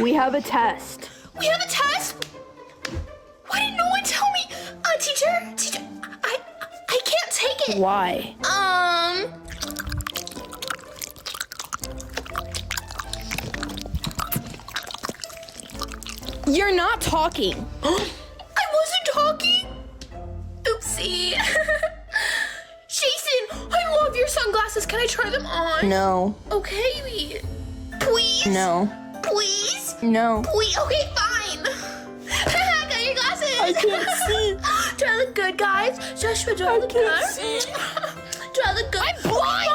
We have a test. We have a test? Why didn't no one tell me? Teacher, I can't take it. Why? You're not talking. I wasn't talking. Oopsie. Jason, I love your sunglasses. Can I try them on? No. Okay. Please? No. Please? No. Please? Okay, fine. I got your glasses. I can't see. Do I look good, guys? Joshua, do I look can't good? see. Do I look good? I'm blind.